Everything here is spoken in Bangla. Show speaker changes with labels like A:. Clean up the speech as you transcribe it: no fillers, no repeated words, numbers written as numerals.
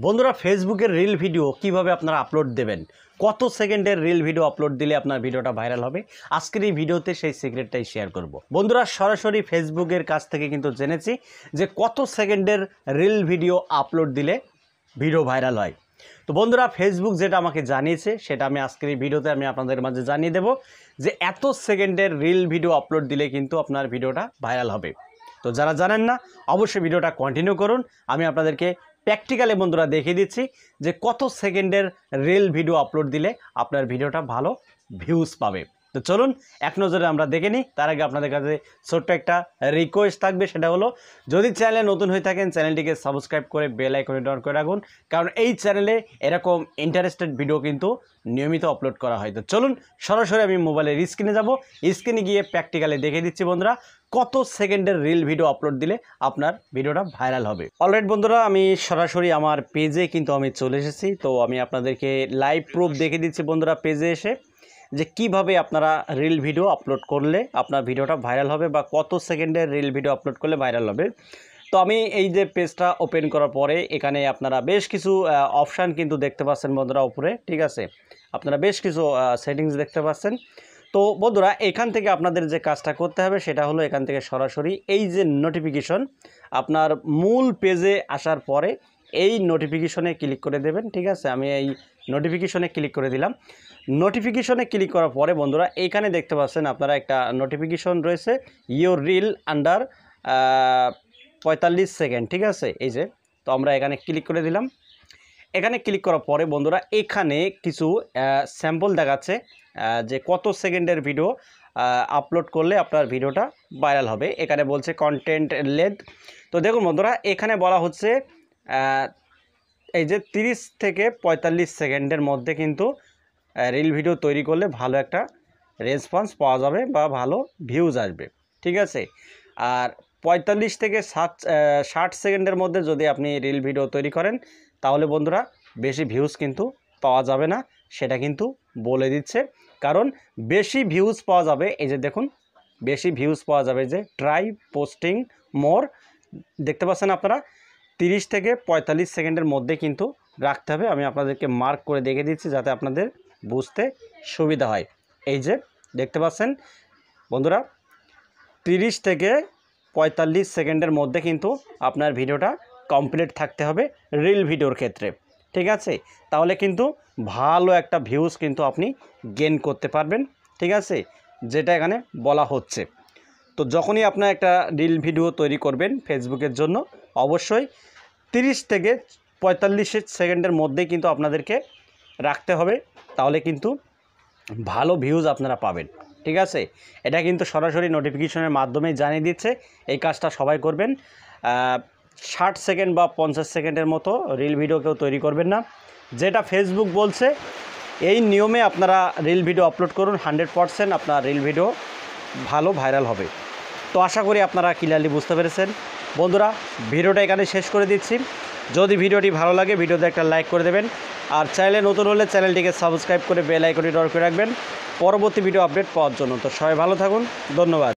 A: বন্ধুরা ফেসবুকের রিল ভিডিও কিভাবে আপনারা আপলোড দেবেন, কত সেকেন্ডের রিল ভিডিও আপলোড দিলে আপনার ভিডিওটা ভাইরাল হবে, আজকের এই ভিডিওতে সেই সিক্রেটটাই শেয়ার করব। বন্ধুরা সরাসরি ফেসবুকের কাছ থেকে কিন্তু জেনেছি যে কত সেকেন্ডের রিল ভিডিও আপলোড দিলে ভিডিও ভাইরাল হয়। তো বন্ধুরা ফেসবুক যেটা আমাকে জানিয়েছে সেটা আমি আজকের এই ভিডিওতে আমি আপনাদের মাঝে জানিয়ে দেব যে এত সেকেন্ডের রিল ভিডিও আপলোড দিলে কিন্তু আপনার ভিডিওটা ভাইরাল হবে। তো যারা জানেন না অবশ্যই ভিডিওটা কন্টিনিউ করুন, আমি আপনাদেরকে প্র্যাকটিক্যালি বন্ধুরা দেখিয়ে দিচ্ছি যে কত সেকেন্ডের রিল ভিডিও আপলোড দিলে আপনার ভিডিওটা ভালো ভিউজ পাবে। তো চলুন এক নজরে আমরা দেখে নিই। তার আগে আপনাদের কাছে ছোট্ট একটা রিকোয়েস্ট থাকবে, সেটা হলো যদি চ্যানেলে নতুন হয়ে থাকেন চ্যানেলটিকে সাবস্ক্রাইব করে বেল আইকনে অন করে রাখুন, কারণ এই চ্যানেলে এরকম ইন্টারেস্টেড ভিডিও কিন্তু নিয়মিত আপলোড করা হয়। তো চলুন সরাসরি আমি মোবাইলের স্ক্রিনে যাব, স্ক্রিনে গিয়ে প্র্যাকটিক্যালি দেখে দিচ্ছি বন্ধুরা কত সেকেন্ডের রিল ভিডিও আপলোড দিলে আপনার ভিডিওটা ভাইরাল হবে। অলরাইট বন্ধুরা আমি সরাসরি আমার পেজে কিন্তু আমি চলে এসেছি। তো আমি আপনাদেরকে লাইভ প্রুফ দেখে দিচ্ছি বন্ধুরা পেজে এসে যে কিভাবে আপনারা রিল ভিডিও আপলোড করলে আপনার ভিডিওটা ভাইরাল হবে বা কত সেকেন্ডের রিল ভিডিও আপলোড করলে ভাইরাল হবে। তো আমি এই যে পেজটা ওপেন করার পরে এখানে আপনারা বেশ কিছু অপশান কিন্তু দেখতে পাচ্ছেন বন্ধুরা উপরে, ঠিক আছে, আপনারা বেশ কিছু সেটিংস দেখতে পাচ্ছেন। তো বন্ধুরা এখান থেকে আপনাদের যে কাজটা করতে হবে সেটা হলো এখান থেকে সরাসরি এই যে নোটিফিকেশন, আপনার মূল পেজে আসার পরে এই নোটিফিকেশনে ক্লিক করে দেবেন, ঠিক আছে। আমি এই নোটিফিকেশনে ক্লিক করে দিলাম। নোটিফিকেশনে ক্লিক করার পরে বন্ধুরা এইখানে দেখতে পাচ্ছেন আপনারা একটা নোটিফিকেশন রয়েছে ইয়োর রিল আন্ডার 45 সেকেন্ড, ঠিক আছে। এই যে তো আমরা এখানে ক্লিক করে দিলাম। এখানে ক্লিক করার পরে বন্ধুরা এখানে কিছু স্যাম্পল দেখাচ্ছে যে কত সেকেন্ডের ভিডিও আপলোড করলে আপনার ভিডিওটা ভাইরাল হবে। এখানে বলছে কন্টেন্ট লেন্থ। তো দেখুন বন্ধুরা এখানে বলা হচ্ছে এই যে 30 থেকে 45 সেকেন্ডের মধ্যে কিন্তু রিল ভিডিও তৈরি করলে ভালো একটা রেসপন্স পাওয়া যাবে বা ভালো ভিউজ আসবে, ঠিক আছে। আর 45 থেকে 60 সেকেন্ডের মধ্যে যদি আপনি রিল ভিডিও তৈরি করেন তাহলে বন্ধুরা বেশি ভিউজ কিন্তু পাওয়া যাবে না, সেটা কিন্তু বলে দিচ্ছে। কারণ বেশি ভিউজ পাওয়া যাবে, এই যে দেখুন বেশি ভিউজ পাওয়া যাবে যে ট্রাই পোস্টিং মোর, দেখতে পাচ্ছেন আপনারা 30 থেকে 45 সেকেন্ডের মধ্যে কিন্তু রাখতে হবে। আমি আপনাদেরকে মার্ক করে দেখে দিচ্ছি যাতে আপনাদের বুঝতে সুবিধা হয়। এই যে দেখতে পাচ্ছেন বন্ধুরা 30 থেকে 45 সেকেন্ডের মধ্যে কিন্তু আপনার ভিডিওটা কমপ্লিট থাকতে হবে রিল ভিডিওর ক্ষেত্রে, ঠিক আছে। তাহলে কিন্তু ভালো একটা ভিউজ কিন্তু আপনি গেইন করতে পারবেন, ঠিক আছে, যেটা এখানে বলা হচ্ছে। তো যখনই আপনার একটা রিল ভিডিও তৈরি করবেন ফেসবুকের জন্য অবশ্যই 30 থেকে 45 সেকেন্ডের মধ্যেই কিন্তু আপনাদেরকে রাখতে হবে, তাহলে কিন্তু ভালো ভিউজ আপনারা পাবেন, ঠিক আছে। এটা কিন্তু সরাসরি নোটিফিকেশনের মাধ্যমে জানিয়ে দিচ্ছে। এই কাজটা সবাই করবেন। 60 সেকেন্ড বা 50 সেকেন্ডের মতো রিল ভিডিও কেউ তৈরি করবেন না, যেটা ফেসবুক বলছে এই নিয়মে আপনারা রিল ভিডিও আপলোড করুন, 100% আপনার রিল ভিডিও ভালো ভাইরাল হবে। তো আশা করি আপনারা ক্লিয়ারলি বুঝতে পেরেছেন। বন্ধুরা ভিডিওটা এখানে শেষ করে দিচ্ছি। যদি ভিডিওটি ভালো লাগে ভিডিওতে একটা লাইক করে দেবেন, আর চ্যানেলে নতুন হলে চ্যানেলটিকে সাবস্ক্রাইব করে বেল আইকনে অন করে রাখবেন পরবর্তী ভিডিও আপডেট পাওয়ার জন্য। তো সবাই ভালো থাকুন, ধন্যবাদ।